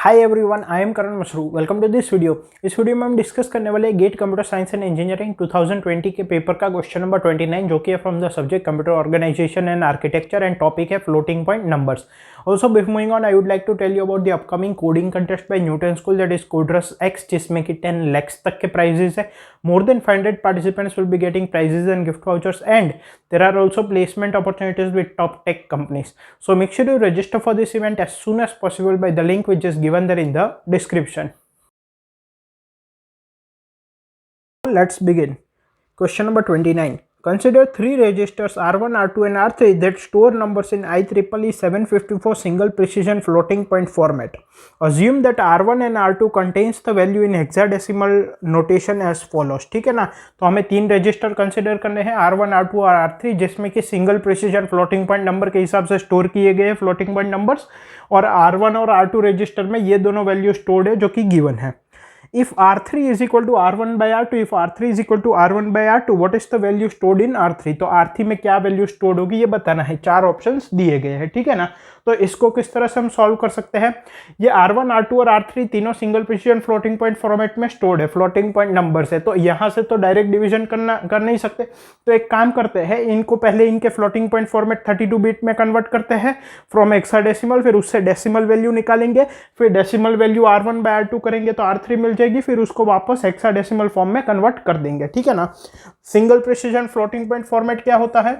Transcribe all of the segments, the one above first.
Hi everyone, I am Karan Mashru. Welcome to this video. इस video में हम डिस्कस करने वाले GATE computer science and engineering 2020 के पेपर का क्वेश्चन नंबर 29, जो कि है from the subject computer organisation and architecture and topic है floating point numbers. Also before moving on, I would like to tell you about the upcoming coding contest by Newton school, that is coders X, जिसमें कि 10 lakhs तक के prizes है। More than 500 participants will be getting prizes and gift vouchers, and there are also placement opportunities with top tech companies. So make sure you register for this event as soon as possible by the link which is given there in the description. Let's begin. Question number 29. Consider three registers R1, R2 and R3 that store numbers in IEEE 754 single precision floating point format. Assume that R1 and R2 contains the value in hexadecimal notation as follows. ठीक है ना, तो हमें तीन register consider करने हैं R1, R2 और R3, जिसमें कि single precision floating point number के हिसाब से स्टोर किए गए फ्लोटिंग पॉइंट नंबर्स, और R1 और R2 रजिस्टर में ये दोनों वैल्यू स्टोर्ड है जो कि गिवन है. If R3 is equal to R1 by R2, if R3 is equal to R1 by R2, what is the value stored in R3? तो R3 में क्या वैल्यू स्टोर्ड होगी ये बताना है. चार ऑप्शंस दिए गए हैं, ठीक है ना. तो इसको किस तरह से हम सॉल्व कर सकते हैं. ये R1, R2 और R3 तीनों single precision floating point format में स्टोर्ड है, फ्लोटिंग पॉइंट नंबर्स है, तो यहाँ से तो डायरेक्ट डिवीजन कर नहीं सकते. तो एक काम करते हैं, इनको पहले इनके फ्लोटिंग पॉइंट फॉर्मेट 32 बिट में कन्वर्ट करते हैं फ्रॉम हेक्साडेसिमल, फिर उससे डेसिमल वैल्यू निकालेंगे, फिर decimal value R1 bye R2 करेंगे तो R3 मिल जाएगी, फिर उसको वापस हेक्साडेसिमल फॉर्म में कन्वर्ट कर देंगे, ठीक है ना. Single precision floating point format क्या होता है,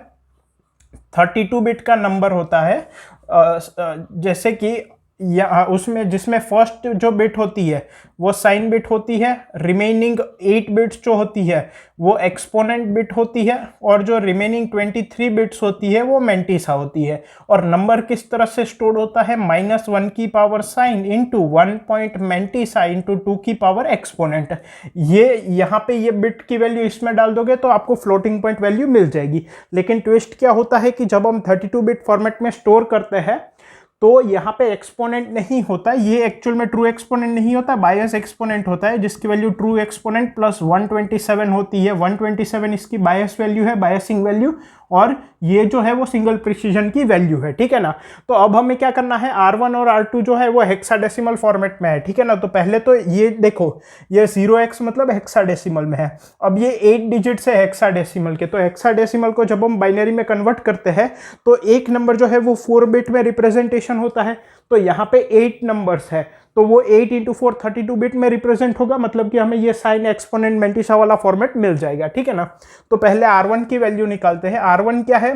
32 बिट का नंबर होता है. जैसे कि उसमें जिसमें फर्स्ट जो बिट होती है वो साइन बिट होती है, रिमेनिंग 8 बिट्स जो होती है वो एक्सपोनेंट बिट होती है, और जो रिमेनिंग 23 बिट्स होती है वो मेंटिसा होती है. और नंबर किस तरह से स्टोर होता है, -1 की power sine into 1 point mantissa into 2 की पावर एक्सपोनेंट. ये यहाँ पे ये बिट की वैल्यू इसमें डाल दोगे तो आपको फ्लोटिंग पॉइंट वैल्यू मिल जाएगी. लेकिन ट्विस्ट क्या होता है कि जब हम 32 बिट फॉर्मेट में स्टोर करते हैं तो यहाँ पे एक्सपोनेंट नहीं होता, ये एक्चुअल में ट्रू एक्सपोनेंट नहीं होता, बायस एक्सपोनेंट होता है, जिसकी वैल्यू ट्रू एक्सपोनेंट प्लस 127 होती है. 127 इसकी बायस वैल्यू है, बायसिंग वैल्यू, और ये जो है वो सिंगल प्रिसीजन की वैल्यू है, ठीक है ना. तो अब हमें क्या करना है, R1 और R2 जो है वो हेक्साडेसिमल फॉर्मेट में है, ठीक है ना. तो पहले तो ये देखो, ये 0x मतलब हेक्साडेसिमल में है. अब ये 8 डिजिट्स है हेक्साडेसिमल के, तो हेक्साडेसिमल को जब हम बाइनरी में कन्वर्ट करते हैं तो एक नंबर जो है वो 4 बिट में रिप्रेजेंटेशन होता है. तो यहाँ पे 8 नंबर्स है, तो वो 8 इंटू 4 32 बिट में रिप्रेजेंट होगा, मतलब कि हमें ये साइन एक्सपोनेंट मेंटिसा वाला फॉर्मेट मिल जाएगा, ठीक है ना. तो पहले R1 की वैल्यू निकालते हैं. R1 क्या है,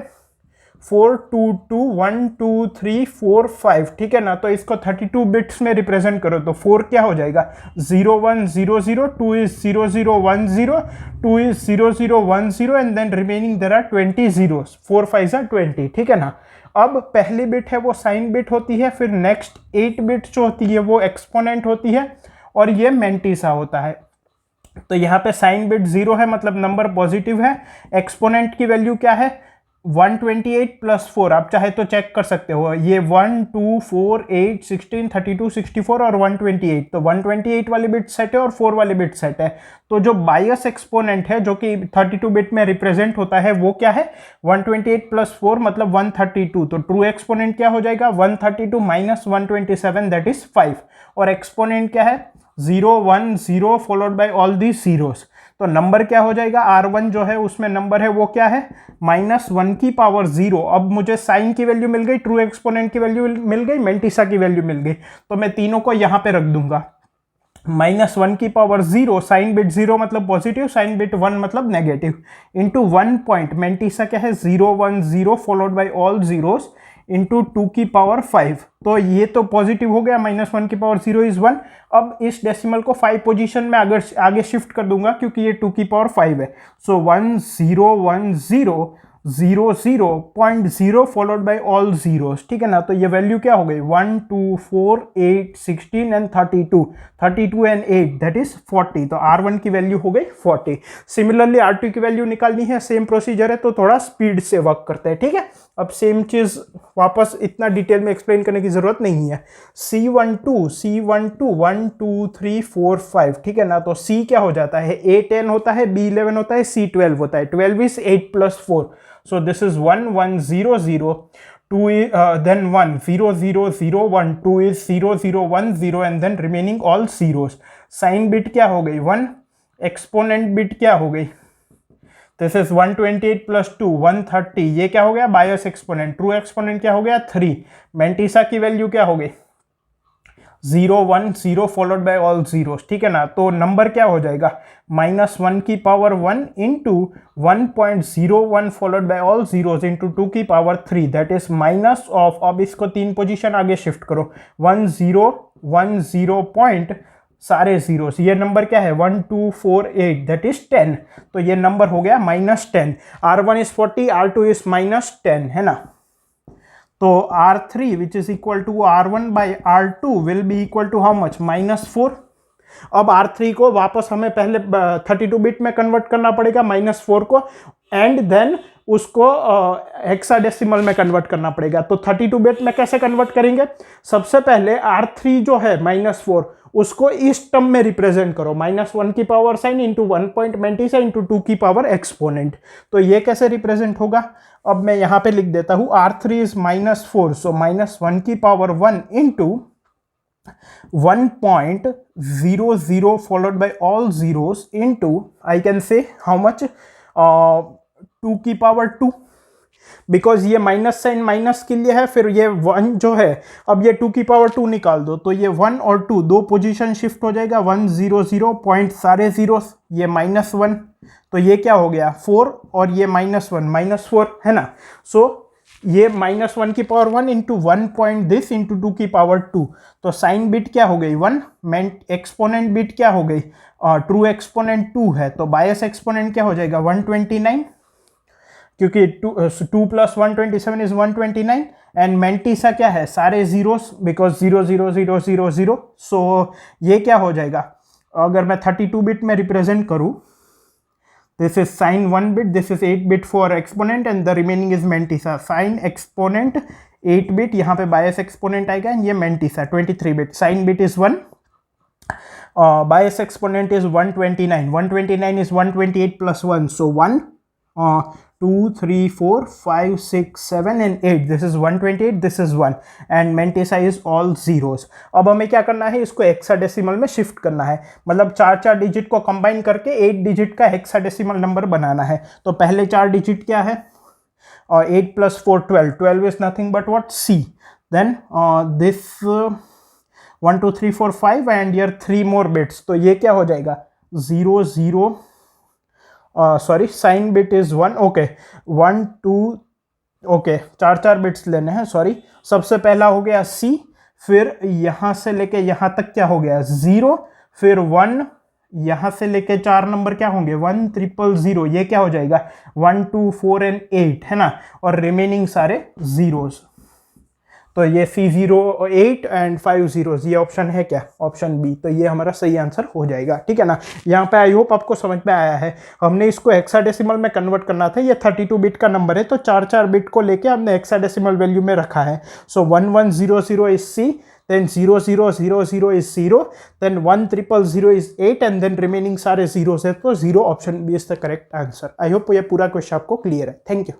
4 2 2 1 2 3 4 5, ठीक है ना. तो इसको 32 बिट्स में रिप्रेजेंट करो तो 4 क्या हो जाएगा, 0 1 0 0, 2 is 0 0 1 0, 2 is 0 0 1 0, and then remaining there are 20 zeros, 4 5 are 20, ठीक है ना. अब पहली बिट है वो साइन बिट होती है, फिर नेक्स्ट 8 बिट जो होती है वो एक्सपोनेंट होती है, और ये मेंटिसा होता है. तो यहाँ पे साइन बिट 0 है मतलब नंबर पॉजिटिव है. एक्सपोनेंट की वैल्यू क्या है, 128 प्लस 4, आप चाहे तो चेक कर सकते हो, ये 1 2 4 8 16 32 64 और 128, तो 128 वाली बिट सेट है और 4 वाली बिट सेट है. तो जो बायस एक्सपोनेंट है जो कि 32 बिट में रिप्रेजेंट होता है वो क्या है, 128 प्लस 4 मतलब 132. तो ट्रू एक्सपोनेंट क्या हो जाएगा, 132 माइनस 127 दैट इज 5, और एक्सपोनेंट क्या है, 0 1 0 followed by all the zeros. तो नंबर क्या हो जाएगा, R1 जो है उसमें नंबर है वो क्या है, -1 की पावर 0. अब मुझे साइन की वैल्यू मिल गई, ट्रू एक्सपोनेंट की वैल्यू मिल गई, मेंटिसा की वैल्यू मिल गई, तो मैं तीनों को यहाँ पे रख दूंगा. -1 की पावर 0, साइन बिट 0 मतलब पॉजिटिव, साइन बिट 1 मतलब नेगेटिव, इंटू 1 पॉइंट मेंटिसा क्या है, 0 1 0 followed by all zeros into 2 की पावर 5. तो ये तो पॉजिटिव हो गया, -1 की पावर 0 इज 1. अब इस डेसिमल को 5 पोजीशन में आगे शिफ्ट कर दूंगा क्योंकि ये 2 की पावर 5 है. सो 1 0 1 0 0 0 0 फॉलोड बाय ऑल जीरोस, ठीक है ना. तो ये वैल्यू क्या हो गई, 1 2 4 8 16 एंड 32 एंड 8 दैट इज 40. तो R1 की वैल्यू हो गई 40. सिमिलरली R2 की वैल्यू निकालनी है, सेम प्रोसीजर है, तो थोड़ा स्पीड से वर्क करते हैं, ठीक है. अब सेम चीज वापस इतना डिटेल में एक्सप्लेन करने की जरूरत नहीं है. C12 1 2 3 4 5, ठीक है ना. तो C क्या हो जाता है, A10 होता है, B11 होता है, C12 होता है. 12 is 8 plus 4, so this is 1 1 0 0. 2 then 1 0 0 0 1, 2 is 0 0 1 0 and then remaining all zeros. Sign bit क्या हो गई 1, एक्सपोनेंट बिट क्या हो गई, दिस इज 128 प्लस 2 130, ये क्या हो गया बायस एक्सपोनेंट, ट्रू एक्सपोनेंट क्या हो गया 3, मेंटिसा की वैल्यू क्या हो गई 0 1 0 फॉलोड बाय ऑल जीरोस, ठीक है ना। तो नंबर क्या हो जाएगा -1 की power 1 into 1.01 followed by all zeros into 2 की power 3, that is minus of, अब इसको 3 पोजीशन आगे शिफ्ट करो 1 0 1 0 पॉइंट सारे जीरोस, ये नंबर क्या है 1 2 4 8, दैट इज 10, तो ये नंबर हो गया -10। R1 इज 40, R2 इज -10, है ना। तो R3 which is equal to R1 by R2 will be equal to how much -4। अब R3 को वापस हमें पहले 32 बिट में कन्वर्ट करना पड़ेगा -4 को, एंड देन उसको हेक्साडेसिमल में कन्वर्ट करना पड़ेगा। तो 32 बिट में कैसे कन्वर्ट करेंगे, सबसे पहले R3 जो है -4 उसको इस टर्म में रिप्रेजेंट करो, -1 की power sine into 1 point mantissa into 2 की पावर एक्सपोनेंट। तो ये कैसे रिप्रेजेंट होगा, अब मैं यहां पे लिख देता हूं R3 इज -4, सो -1 की power 1 into 1.00 followed by all zeros into I can say how much 2 की पावर 2, बिकॉज ये माइनस साइन माइनस के लिए है, फिर ये 1 जो है, अब ये 2 की पावर 2 निकाल दो तो ये 1 और 2 दो पोजीशन शिफ्ट हो जाएगा 1 0 0 पॉइंट सारे जीरोस, ये -1, तो ये क्या हो गया 4 और ये -1 -4, है ना। सो ये -1 की power 1 into 1 point this into 2 की पावर 2, तो साइन बिट क्या हो गई 1, एक्सपोनेंट बिट क्या हो गई ट्रू एक्सपोनेंट 2 है, तो बायस एक्सपोनेंट क्या हो जाएगा 129, क्योंकि 2 प्लस 127 इज 129, एंड मेंटिसा क्या है सारे जीरोस, बिकॉज 0 0 0 0 0, सो ये क्या हो जाएगा, अगर मैं 32 बिट में रिप्रेजेंट करूं, this is sin 1 bit, this is 8 bit for exponent and the remaining is mantissa, sin exponent 8 bit, यहाँ पे बायस एक्सपोनेंट आएगा, ये mantissa 23 bit, sin bit is 1, bias exponent is 129, 129 is 128 plus 1, so 1 2 3 4 5 6 7 and 8, this is 128, this is 1 and mantissa is all zeros। अब हमें क्या करना है, इसको हेक्साडेसिमल में शिफ्ट करना है, मतलब 4 डिजिट को कंबाइन करके 8 डिजिट का हेक्साडेसिमल नंबर बनाना है। तो पहले 4 डिजिट क्या है, और 8 + 4 12, 12 is nothing but what C, then this 1 2 3 4 5 and here 3 more bits, तो ये क्या हो जाएगा 0 0, sorry sine bit is 1, okay 1 2, okay 4 bits लेने हैं, सॉरी। सबसे पहला हो गया C, फिर यहां से लेके यहां तक क्या हो गया 0, फिर 1, यहां से लेके 4 नंबर क्या होंगे 1 0 0, ये क्या हो जाएगा 1 2 4 and 8, है ना, और रिमेनिंग सारे जीरोस, तो ये C0 8 and 5 zeros, ये ऑप्शन है क्या, ऑप्शन बी, तो ये हमारा सही आंसर हो जाएगा, ठीक है ना। यहाँ पे आई होप आपको समझ में आया है, हमने इसको हेक्साडेसिमल में कन्वर्ट करना था, ये 32 बिट का नंबर है, तो 4 बिट को लेके हमने हेक्साडेसिमल वैल्यू में रखा है। सो 1 1 0 0 is C, then 0 0 0 0 is 0, then 1 0 0 is 8 and then remaining सारे जीरोस है, तो 0 option B is the correct answer. I hope ये पूरा क्वेश्चन आपको क्लियर है, थैंक यू।